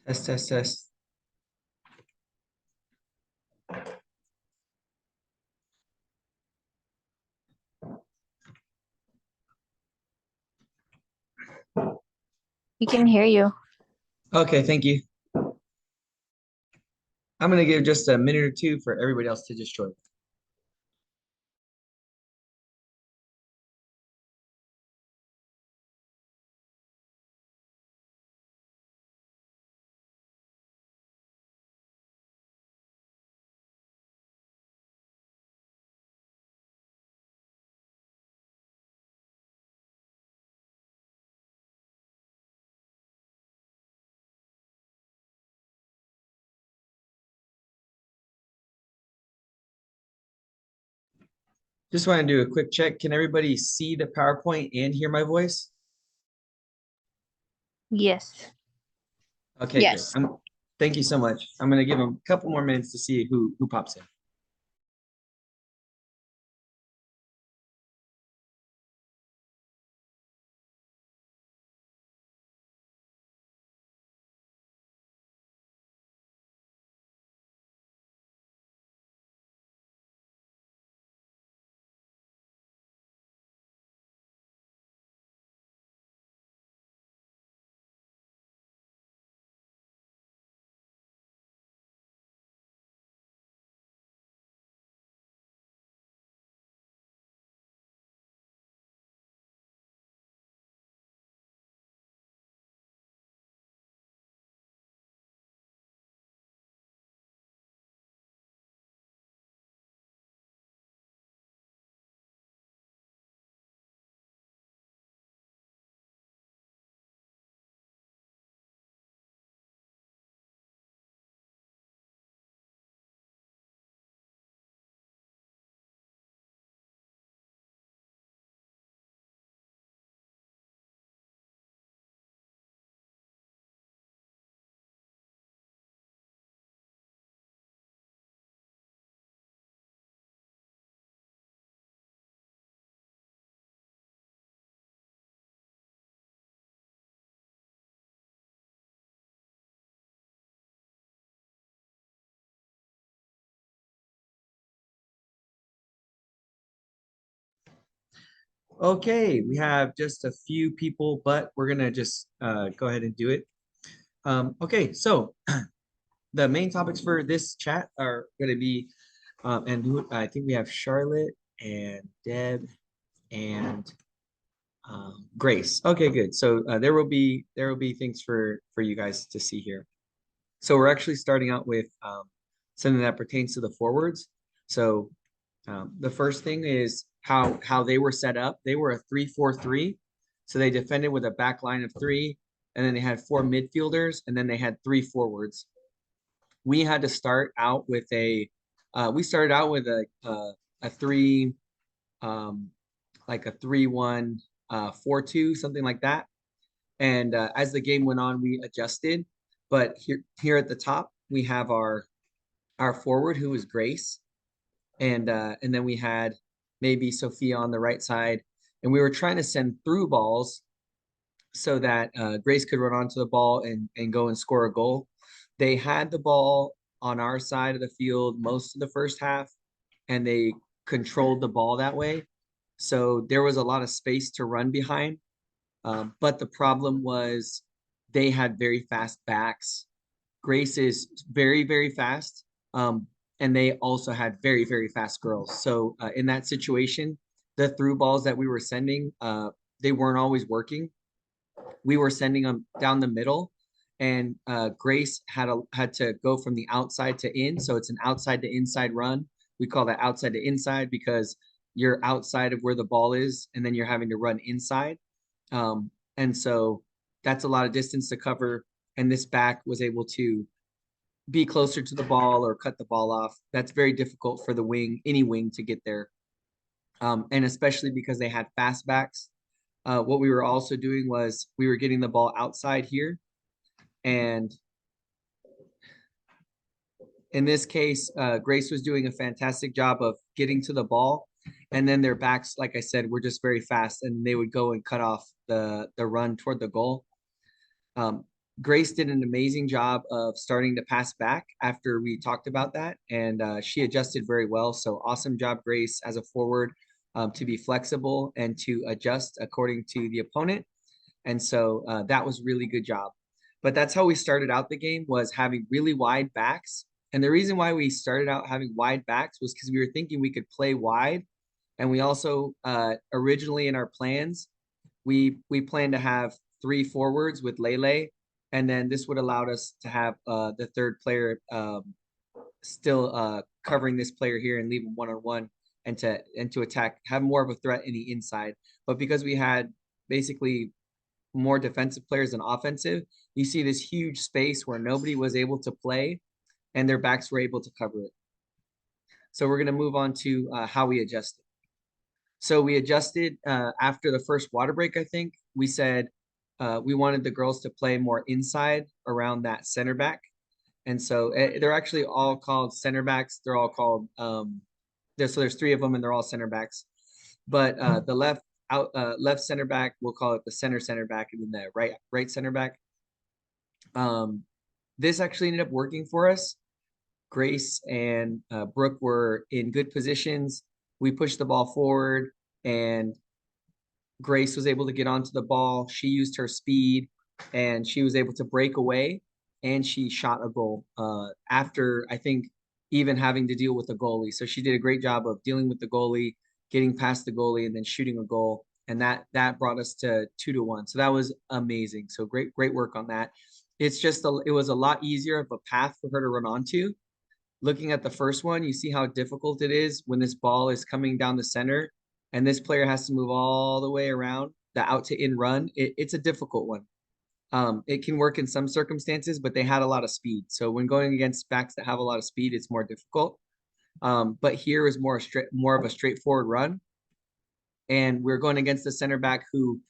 Test, test, test. We can hear you. Okay, thank you. I'm going to give just a minute or two for everybody else to just join. Just want to do a quick check. Can everybody see the PowerPoint and hear my voice? Yes. Okay, good. Yes. Thank you so much. I'm going to give them a couple more minutes to see who pops in. Okay, we have just a few people, but we're going to just go ahead and do it. Okay, so the main topics for this chat are going to be, I think we have Charlotte and Deb and Grace. Okay, good. So there will be things for you guys to see here. So we're actually starting out with something that pertains to the forwards. So the first thing is how they were set up. They were a 3-4-3. So they defended with a back line of three, and then they had four midfielders, and then they had three forwards. We had to start out with we started out with a three, like a 3-1, 4-2, something like that. And as the game went on, we adjusted. But here at the top, we have our forward, who was Grace, and then we had maybe Sophia on the right side, and we were trying to send through balls so that Grace could run onto the ball and go and score a goal. They had the ball on our side of the field most of the first half, and they controlled the ball that way. So there was a lot of space to run behind. But the problem was they had very fast backs. Grace is very, very fast. And they also had very, very fast girls. So in that situation, the through balls that we were sending, they weren't always working. We were sending them down the middle, and Grace had to go from the outside to in. So it's an outside to inside run. We call that outside to inside because you're outside of where the ball is, and then you're having to run inside. And so that's a lot of distance to cover. And this back was able to be closer to the ball or cut the ball off. That's very difficult for the wing, any wing, to get there. And especially because they had fast backs. What we were also doing was we were getting the ball outside here. And in this case, Grace was doing a fantastic job of getting to the ball. And then their backs, like I said, were just very fast, and they would go and cut off the run toward the goal. Grace did an amazing job of starting to pass back after we talked about that, and she adjusted very well. So awesome job, Grace, as a forward, to be flexible and to adjust according to the opponent. And so that was really good job. But that's how we started out the game, was having really wide backs. And the reason why we started out having wide backs was because we were thinking we could play wide. And we also originally in our plans, we planned to have three forwards with Lele, and then this would allow us to have the third player still covering this player here and leave him one on one and to attack, have more of a threat in the inside. But because we had basically more defensive players than offensive, you see this huge space where nobody was able to play and their backs were able to cover it. So we're going to move on to how we adjusted. So we adjusted after the first water break, I think. We said we wanted the girls to play more inside around that center back. And so they're actually all called center backs. They're all called, so there's three of them and they're all center backs. But the left center back, we'll call it the center back, and then the right center back. This actually ended up working for us. Grace and Brooke were in good positions. We pushed the ball forward, and Grace was able to get onto the ball. She used her speed, and she was able to break away, and she shot a goal after, I think, even having to deal with the goalie. So she did a great job of dealing with the goalie, getting past the goalie, and then shooting a goal. And that brought us to 2-1. So that was amazing. So great work on that. It's just it was a lot easier of a path for her to run onto. Looking at the first one, you see how difficult it is when this ball is coming down the center and this player has to move all the way around the out to in run. It's a difficult one. It can work in some circumstances, but they had a lot of speed. So when going against backs that have a lot of speed, it's more difficult. But here is more of a straightforward run. And we're going against the center back who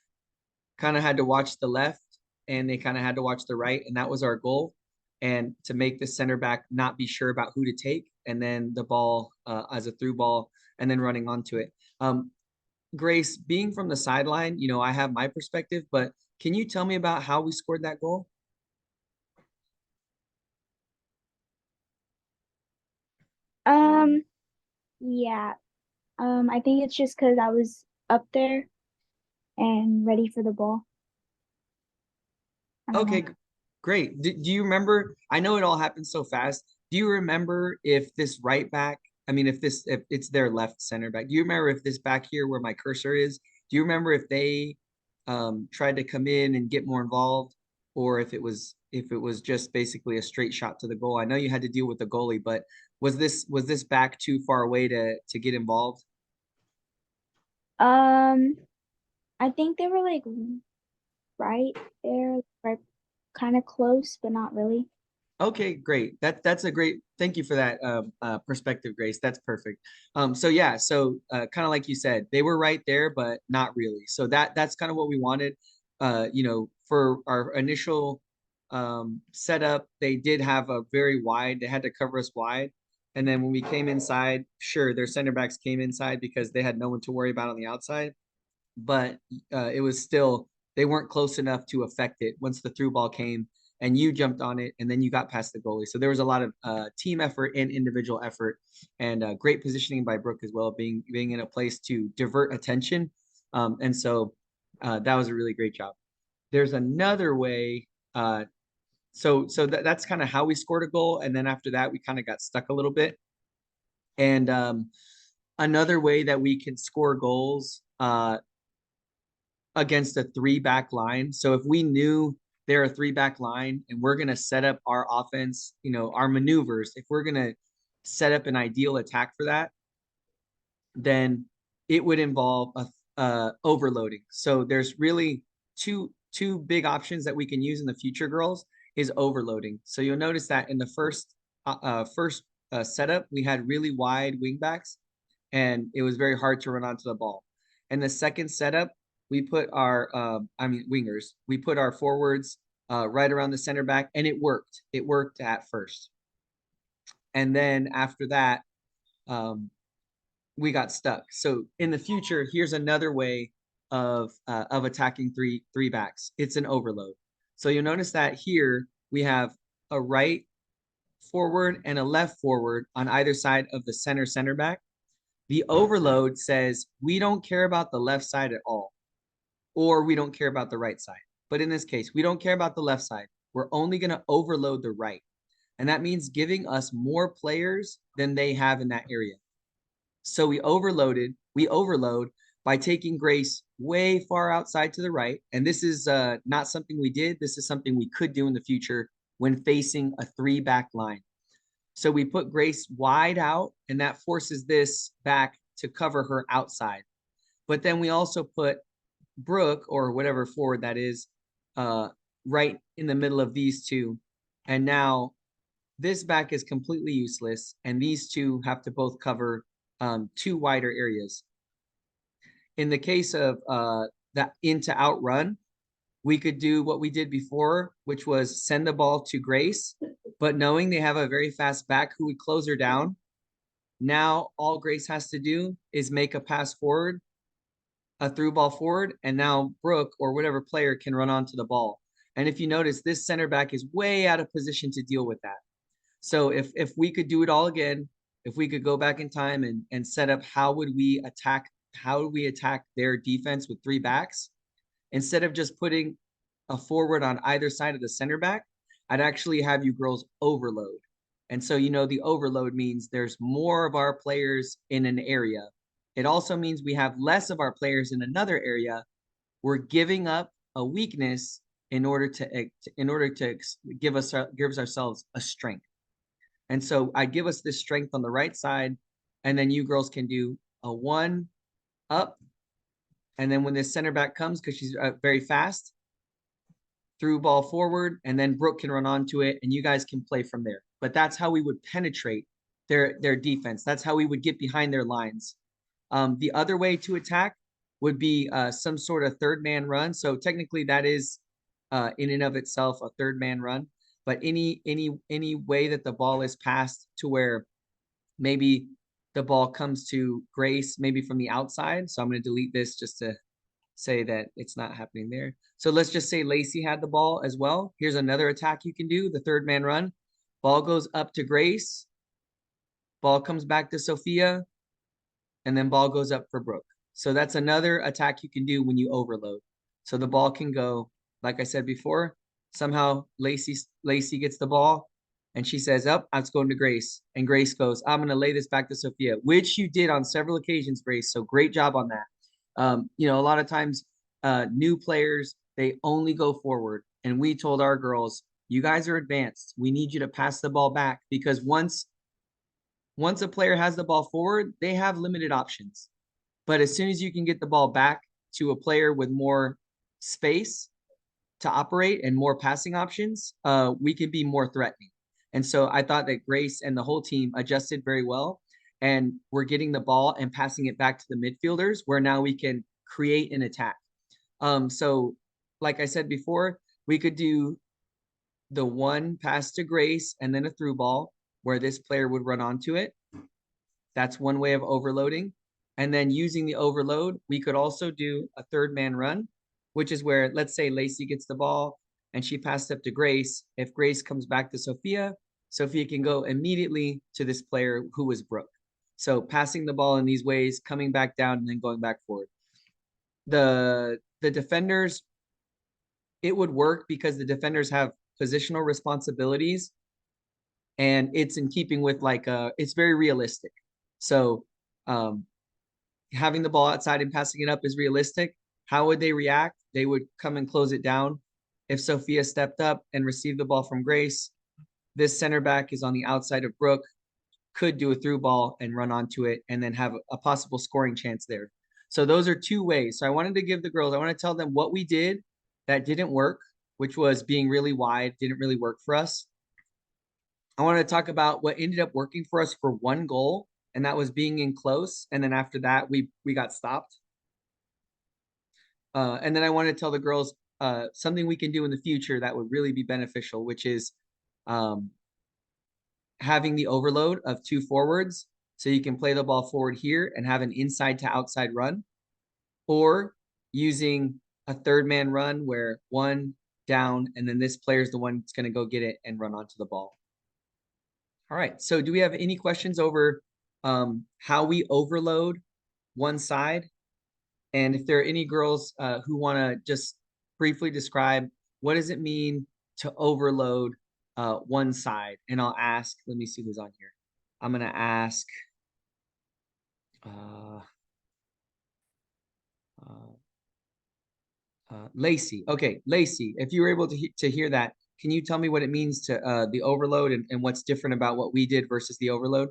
kind of had to watch the left and they kind of had to watch the right. And that was our goal. And to make the center back not be sure about who to take, and then the ball as a through ball, and then running onto it. Grace, being from the sideline, I have my perspective, but can you tell me about how we scored that goal? Um, yeah. I think it's just because I was up there and ready for the ball. I don't know. Okay, great. Do you remember? I know it all happened so fast. Do you remember if this right back, I mean, if it's their left center back, do you remember if this back here where my cursor is, do you remember if they tried to come in and get more involved, or if it was just basically a straight shot to the goal? I know you had to deal with the goalie, but was this back too far away to get involved? Um, I think they were like right there, right, kind of close, but not really. Okay, great. That's a great. Thank you for that perspective, Grace. That's perfect. So yeah, so kind of like you said, they were right there, but not really. So that's kind of what we wanted. For our initial setup, they did have a very wide. They had to cover us wide, and then when we came inside, sure, their center backs came inside because they had no one to worry about on the outside. But it was still, they weren't close enough to affect it once the through ball came and you jumped on it and then you got past the goalie. So there was a lot of team effort and individual effort, and great positioning by Brooke as well, being in a place to divert attention. And so that was a really great job. There's another way. That's kind of how we scored a goal, and then after that we kind of got stuck a little bit. And another way that we can score goals against a three back line. So if we knew they're a three back line and we're going to set up our offense, our maneuvers, if we're going to set up an ideal attack for that, then it would involve overloading. So there's really two big options that we can use in the future, girls, is overloading. So you'll notice that in the first setup, we had really wide wing backs and it was very hard to run onto the ball. And the second setup, we put our, wingers, we put our forwards right around the center back, and it worked. It worked at first. And then after that, we got stuck. So in the future, here's another way of attacking three backs. It's an overload. So you'll notice that here we have a right forward and a left forward on either side of the center back. The overload says we don't care about the left side at all, or we don't care about the right side. But in this case, we don't care about the left side. We're only going to overload the right. And that means giving us more players than they have in that area. So we overload by taking Grace way far outside to the right. And this is not something we did. This is something we could do in the future when facing a 3-back line. So we put Grace wide out, and that forces this back to cover her outside. But then we also put Brooke, or whatever forward that is, right in the middle of these two. And now this back is completely useless, and these two have to both cover 2 wider areas. In the case of that in to out run, we could do what we did before, which was send the ball to Grace, but knowing they have a very fast back who would close her down, now all Grace has to do is make a pass forward, a through ball forward, and now Brooke or whatever player can run onto the ball. And if you notice, this center back is way out of position to deal with that. So if we could do it all again, if we could go back in time and set up how would we attack their defense with 3 backs, instead of just putting a forward on either side of the center back, I'd actually have you girls overload. And so, the overload means there's more of our players in an area. It also means we have less of our players in another area. We're giving up a weakness in order to give ourselves a strength. And so I give us this strength on the right side, and then you girls can do a 1 up. And then when this center back comes, because she's very fast, through ball forward, and then Brooke can run onto it, and you guys can play from there. But that's how we would penetrate their defense. That's how we would get behind their lines. The other way to attack would be some sort of 3rd-man run. So technically that is in and of itself a 3rd-man run. But any way that the ball is passed to where maybe the ball comes to Grace, maybe from the outside. So I'm going to delete this just to say that it's not happening there. So let's just say Lacey had the ball as well. Here's another attack you can do, the 3rd-man run. Ball goes up to Grace. Ball comes back to Sophia. And then ball goes up for Brooke. So that's another attack you can do when you overload. So the ball can go, like I said before, somehow Lacey gets the ball and she says, up, it's going to Grace. And Grace goes, I'm going to lay this back to Sophia, which you did on several occasions, Grace. So great job on that. A lot of times new players, they only go forward. And we told our girls, you guys are advanced. We need you to pass the ball back, because once a player has the ball forward, they have limited options. But as soon as you can get the ball back to a player with more space to operate and more passing options, we can be more threatening. And so I thought that Grace and the whole team adjusted very well. And we're getting the ball and passing it back to the midfielders, where now we can create an attack. So like I said before, we could do the 1 pass to Grace and then a through ball where this player would run onto it. That's one way of overloading. And then using the overload, we could also do a 3rd-man run, which is where, let's say Lacey gets the ball and she passed up to Grace. If Grace comes back to Sophia, Sophia can go immediately to this player who was Brooke. So passing the ball in these ways, coming back down and then going back forward. The defenders, it would work because the defenders have positional responsibilities, and it's in keeping with it's very realistic. So having the ball outside and passing it up is realistic. How would they react? They would come and close it down. If Sophia stepped up and received the ball from Grace, this center back is on the outside of Brooke, could do a through ball and run onto it and then have a possible scoring chance there. So those are 2 ways. So I wanted to give the girls, I want to tell them what we did that didn't work, which was being really wide, didn't really work for us. I want to talk about what ended up working for us for 1 goal, and that was being in close. And then after that, we got stopped. And then I want to tell the girls something we can do in the future that would really be beneficial, which is having the overload of 2 forwards. So you can play the ball forward here and have an inside to outside run, or using a 3rd-man run where 1 down, and then this player is the one that's going to go get it and run onto the ball. All right, so do we have any questions over how we overload one side? And if there are any girls who want to just briefly describe what does it mean to overload one side? And I'll ask, let me see who's on here. I'm going to ask uh, Lacey. Okay, Lacey, if you were able to hear that, can you tell me what it means to the overload and what's different about what we did versus the overload?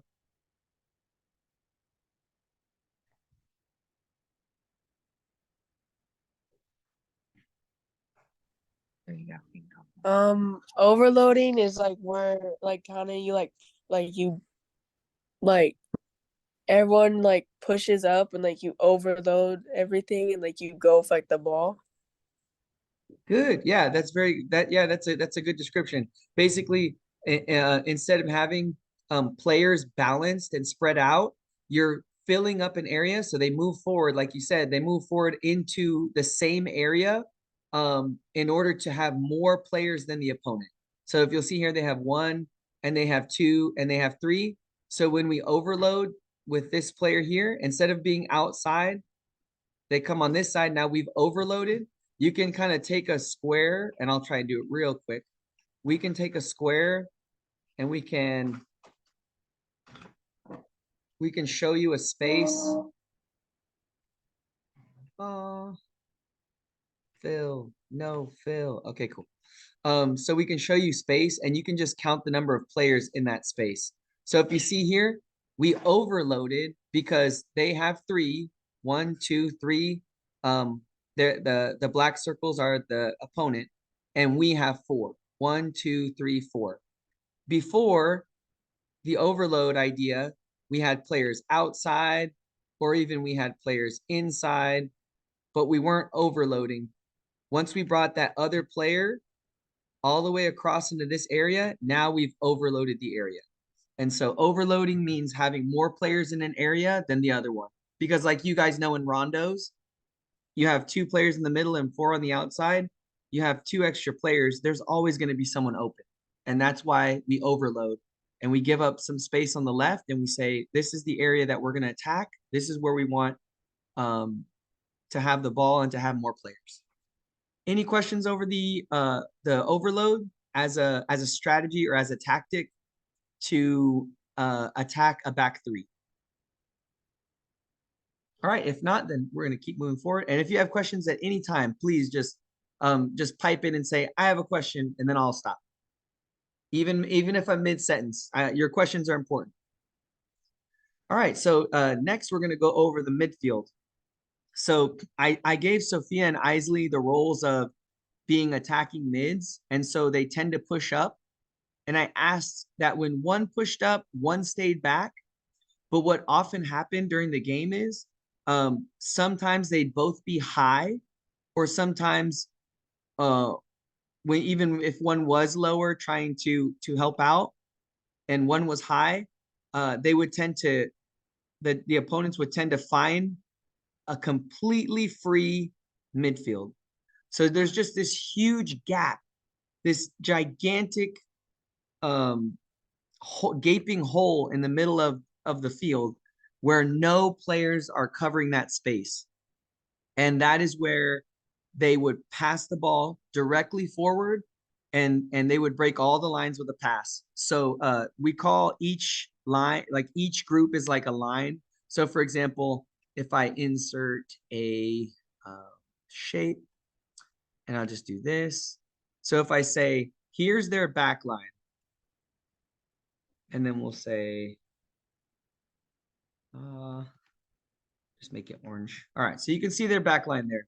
There you go. Overloading is like where like kind of you like you like everyone like pushes up and like you overload everything and like you go for like the ball. Good. Yeah, that's a good description. Basically, instead of having players balanced and spread out, you're filling up an area so they move forward. Like you said, they move forward into the same area in order to have more players than the opponent. So if you'll see here, they have one and they have two and they have three. So when we overload with this player here, instead of being outside, they come on this side. Now we've overloaded. You can kind of take a square, and I'll try and do it real quick. We can take a square and we can show you a space. Fill, no fill. Okay, cool. So we can show you space and you can just count the number of players in that space. So if you see here, we overloaded because they have three, one, two, three. The black circles are the opponent, and we have four. One, two, three, four. Before the overload idea, we had players outside, or even we had players inside, but we weren't overloading. Once we brought that other player all the way across into this area, now we've overloaded the area. And so overloading means having more players in an area than the other one. Because like you guys know in rondos, you have two players in the middle and four on the outside. You have two extra players. There's always going to be someone open. And that's why we overload. And we give up some space on the left and we say, this is the area that we're going to attack. This is where we want to have the ball and to have more players. Any questions over the overload as a strategy or as a tactic to attack a back three? All right, if not, then we're going to keep moving forward. And if you have questions at any time, please just pipe in and say, I have a question, and then I'll stop. Even if I'm mid-sentence, your questions are important. All right, so next we're going to go over the midfield. So I gave Sophia and Isley the roles of being attacking mids, and so they tend to push up. And I asked that when one pushed up, one stayed back. But what often happened during the game is sometimes they'd both be high, or sometimes when even if one was lower trying to help out and one was high, they would tend to the opponents would tend to find a completely free midfield. So there's just this huge gap, this gigantic gaping hole in the middle of the field where no players are covering that space. And that is where they would pass the ball directly forward and they would break all the lines with a pass. So we call each line, like each group is like a line. So for example, if I insert a shape and I'll just do this. So if I say, here's their back line, and then we'll say, just make it orange. All right, so you can see their back line there.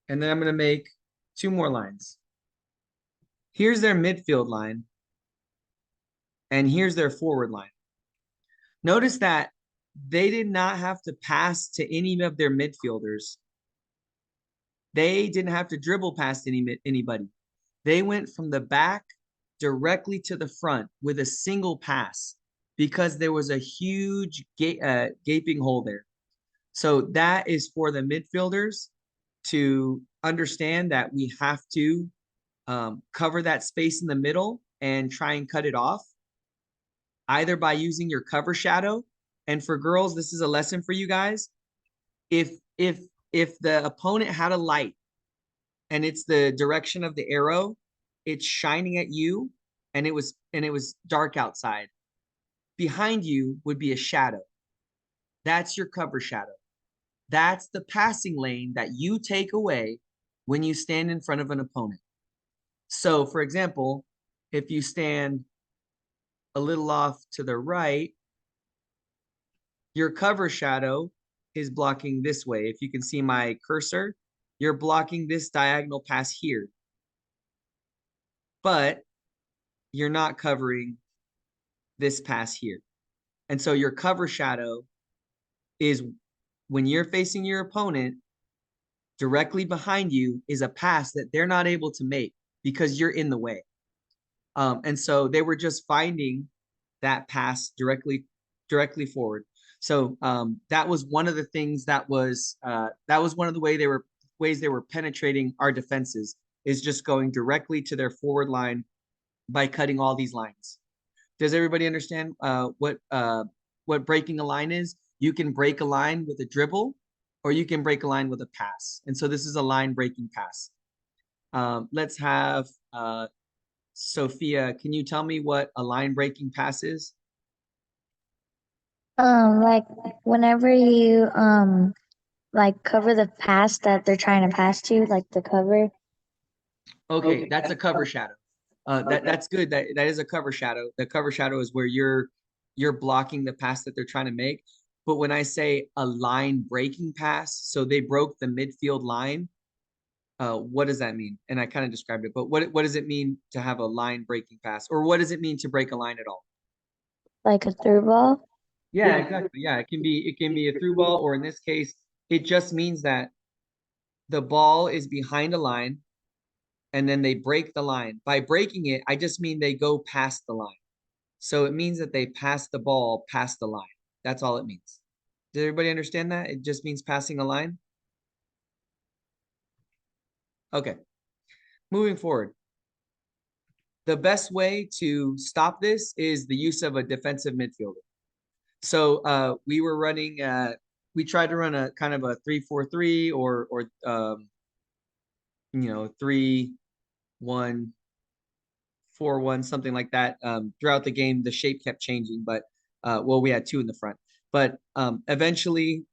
And then I'm going to make two more lines. Here's their midfield line, and here's their forward line. Notice that they did not have to pass to any of their midfielders. They didn't have to dribble past anybody. They went from the back directly to the front with a single pass because there was a huge gaping hole there. So that is for the midfielders to understand that we have to cover that space in the middle and try and cut it off, either by using your cover shadow. And for girls, this is a lesson for you guys. If the opponent had a light and it's the direction of the arrow, it's shining at you, and it was dark outside, behind you would be a shadow. That's your cover shadow. That's the passing lane that you take away when you stand in front of an opponent. So, for example, if you stand a little off to the right, your cover shadow is blocking this way. If you can see my cursor, you're blocking this diagonal pass here. But you're not covering this pass here. And so your cover shadow is when you're facing your opponent, directly behind you is a pass that they're not able to make because you're in the way. And so they were just finding that pass directly forward. So that was one of the things that was one of the ways they were penetrating our defenses, is just going directly to their forward line by cutting all these lines. Does everybody understand what breaking a line is? You can break a line with a dribble, or you can break a line with a pass. And so this is a line breaking pass. Let's have Sophia. Can you tell me what a line breaking pass is? Like whenever you like cover the pass that they're trying to pass to, like the cover. Okay, that's a cover shadow. That's good. That is a cover shadow. The cover shadow is where you're blocking the pass that they're trying to make. But when I say a line breaking pass, so they broke the midfield line, what does that mean? And I kind of described it, but what does it mean to have a line breaking pass, or what does it mean to break a line at all? Like a through ball? Yeah, exactly. Yeah, it can be a through ball, or in this case, it just means that the ball is behind a line and then they break the line. By breaking it, I just mean they go past the line. So it means that they pass the ball past the line. That's all it means. Does everybody understand that? It just means passing a line. Okay. Moving forward. The best way to stop this is the use of a defensive midfielder. So we were running we tried to run a kind of a 3-4-3 or 3-1-4-1, something like that. Throughout the game, the shape kept changing, but we had two in the front. But eventually,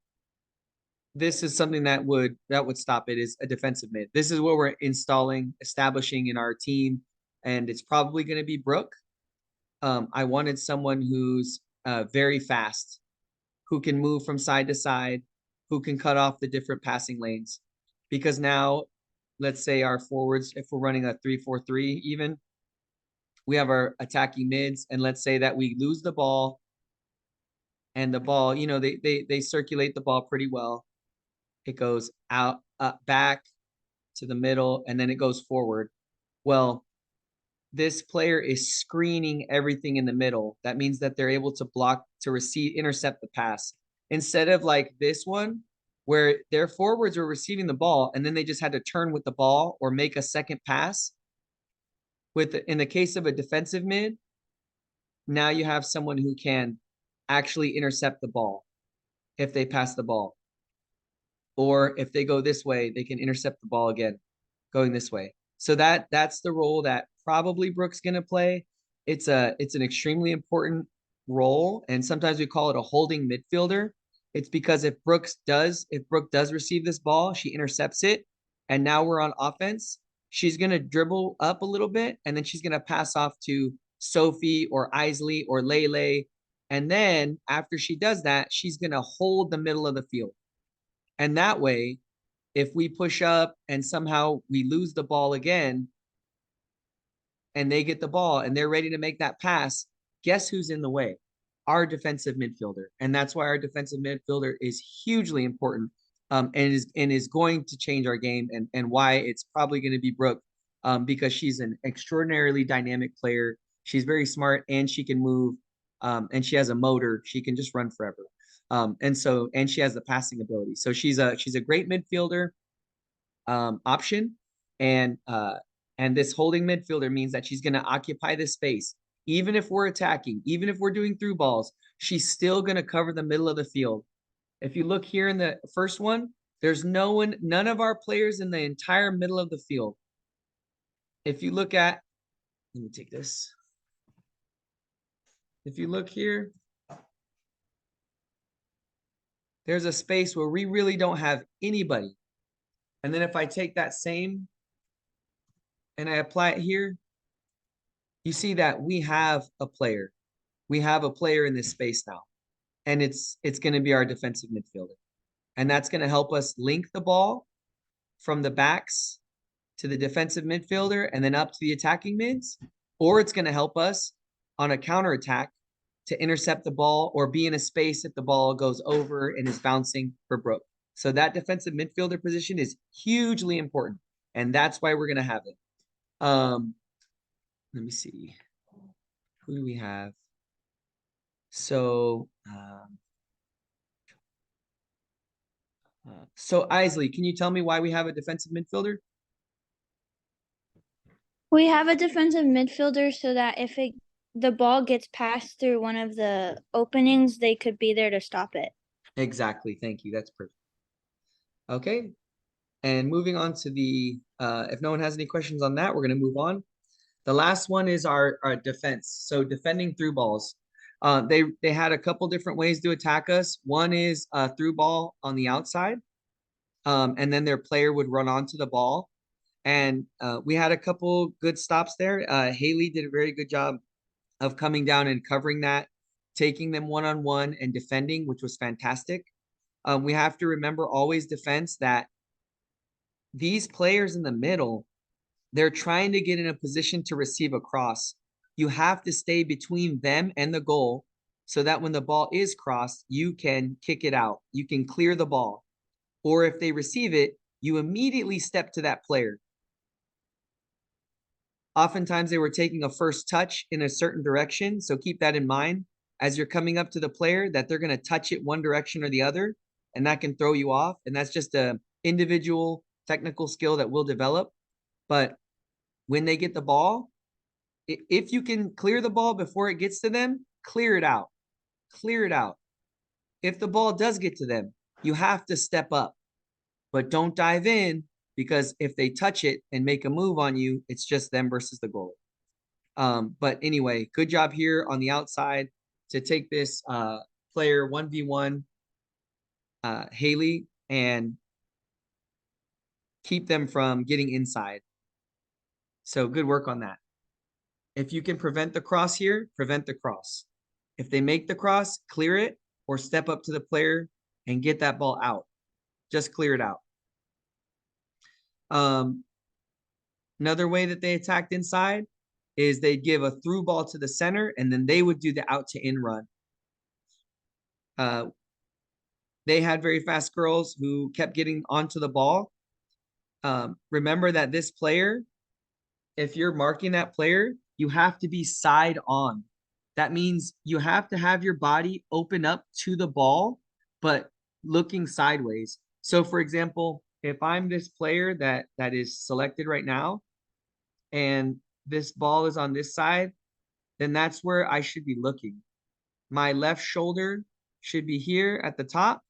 this is something that would stop it, is a defensive mid. This is what we're establishing in our team, and it's probably going to be Brooke. I wanted someone who's very fast, who can move from side to side, who can cut off the different passing lanes. Because now, let's say our forwards, if we're running a 3-4-3 even, we have our attacking mids, and let's say that we lose the ball, and the ball, they circulate the ball pretty well. It goes out, up, back to the middle, and then it goes forward. Well, this player is screening everything in the middle. That means that they're able to block, to receive, intercept the pass. Instead of like this one, where their forwards were receiving the ball and then they just had to turn with the ball or make a second pass. In the case of a defensive mid, now you have someone who can actually intercept the ball if they pass the ball. Or if they go this way, they can intercept the ball again, going this way. So that's the role that probably Brooke's going to play. It's an extremely important role, and sometimes we call it a holding midfielder. It's because if Brooke does receive this ball, she intercepts it, and now we're on offense. She's going to dribble up a little bit, and then she's going to pass off to Sophie or Isley or Lele. And then after she does that, she's going to hold the middle of the field. And that way, if we push up and somehow we lose the ball again, and they get the ball and they're ready to make that pass, guess who's in the way? Our defensive midfielder. And that's why our defensive midfielder is hugely important, and is going to change our game, and why it's probably going to be Brooke, because she's an extraordinarily dynamic player. She's very smart, and she can move, and she has a motor. She can just run forever. And she has the passing ability. So she's a great midfielder option. And And this holding midfielder means that she's going to occupy the space. Even if we're attacking, even if we're doing through balls, she's still going to cover the middle of the field. If you look here in the first one, there's none of our players in the entire middle of the field. If you look at, let me take this. If you look here, there's a space where we really don't have anybody. And then if I take that same and I apply it here, you see that we have a player. We have a player in this space now. And it's going to be our defensive midfielder. And that's going to help us link the ball from the backs to the defensive midfielder and then up to the attacking mids. Or it's going to help us on a counterattack to intercept the ball or be in a space if the ball goes over and is bouncing for Brooke. So that defensive midfielder position is hugely important. And that's why we're going to have it. Let me see. Who do we have? So, Isley, can you tell me why we have a defensive midfielder? We have a defensive midfielder so that if the ball gets passed through one of the openings, they could be there to stop it. Exactly. Thank you. That's perfect. Okay. And moving on to the, if no one has any questions on that, we're going to move on. The last one is our defense. So defending through balls. They had a couple different ways to attack us. One is a through ball on the outside. And then their player would run onto the ball. And we had a couple good stops there. Haley did a very good job of coming down and covering that, taking them one-on-one and defending, which was fantastic. We have to remember always defense that these players in the middle, they're trying to get in a position to receive a cross. You have to stay between them and the goal so that when the ball is crossed, you can kick it out. You can clear the ball. Or if they receive it, you immediately step to that player. Oftentimes they were taking a first touch in a certain direction. So keep that in mind as you're coming up to the player that they're going to touch it one direction or the other, and that can throw you off. And that's just a individual technical skill that we'll develop. But when they get the ball, if you can clear the ball before it gets to them, clear it out. Clear it out. If the ball does get to them, you have to step up, but don't dive in, because if they touch it and make a move on you, it's just them versus the goalie. But anyway, good job here on the outside to take this player 1v1, Haley, and keep them from getting inside. So good work on that. If you can prevent the cross here, prevent the cross. If they make the cross, clear it or step up to the player and get that ball out. Just clear it out. Another way that they attacked inside is they'd give a through ball to the center and then they would do the out to in run. They had very fast girls who kept getting onto the ball. Remember that this player, if you're marking that player, you have to be side on. That means you have to have your body open up to the ball, but looking sideways. So for example, if I'm this player that is selected right now, and this ball is on this side, then that's where I should be looking. My left shoulder should be here at the top.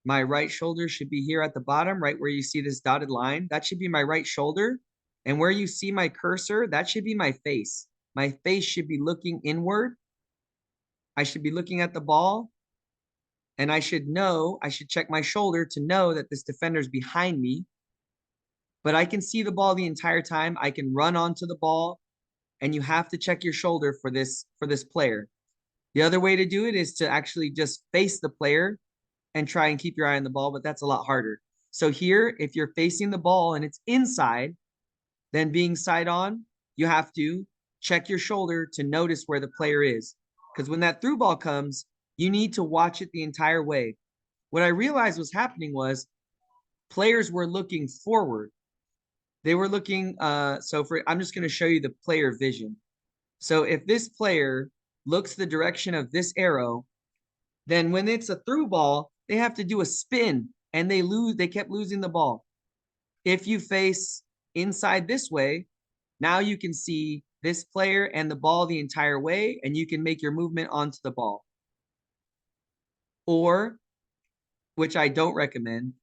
My right shoulder should be here at the bottom, right where you see this dotted line. That should be my right shoulder. And where you see my cursor, that should be my face. My face should be looking inward. I should be looking at the ball. And I should check my shoulder to know that this defender's behind me. But I can see the ball the entire time. I can run onto the ball, and you have to check your shoulder for this player. The other way to do it is to actually just face the player and try and keep your eye on the ball, but that's a lot harder. So here, if you're facing the ball and it's inside, then being side on, you have to check your shoulder to notice where the player is. Because when that through ball comes, you need to watch it the entire way. What I realized was happening was players were looking forward. They were looking, I'm just going to show you the player vision. So if this player looks the direction of this arrow, then when it's a through ball, they have to do a spin and they kept losing the ball. If you face inside this way, Now you can see this player and the ball the entire way, and you can make your movement onto the ball. Or, which I don't recommend,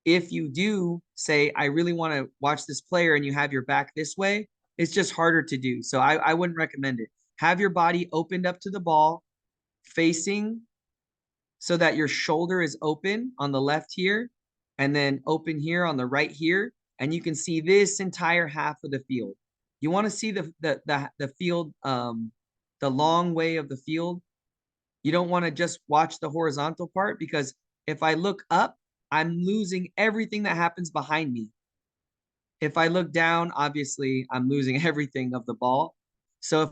if you do say, I really want to watch this player and you have your back this way, it's just harder to do. So I wouldn't recommend it. Have your body opened up to the ball, facing so that your shoulder is open on the left here, and then open here on the right here. And you can see this entire half of the field. You want to see the field, the long way of the field. You don't want to just watch the horizontal part, because if I look up, I'm losing everything that happens behind me. If I look down, obviously I'm losing everything of the ball. So if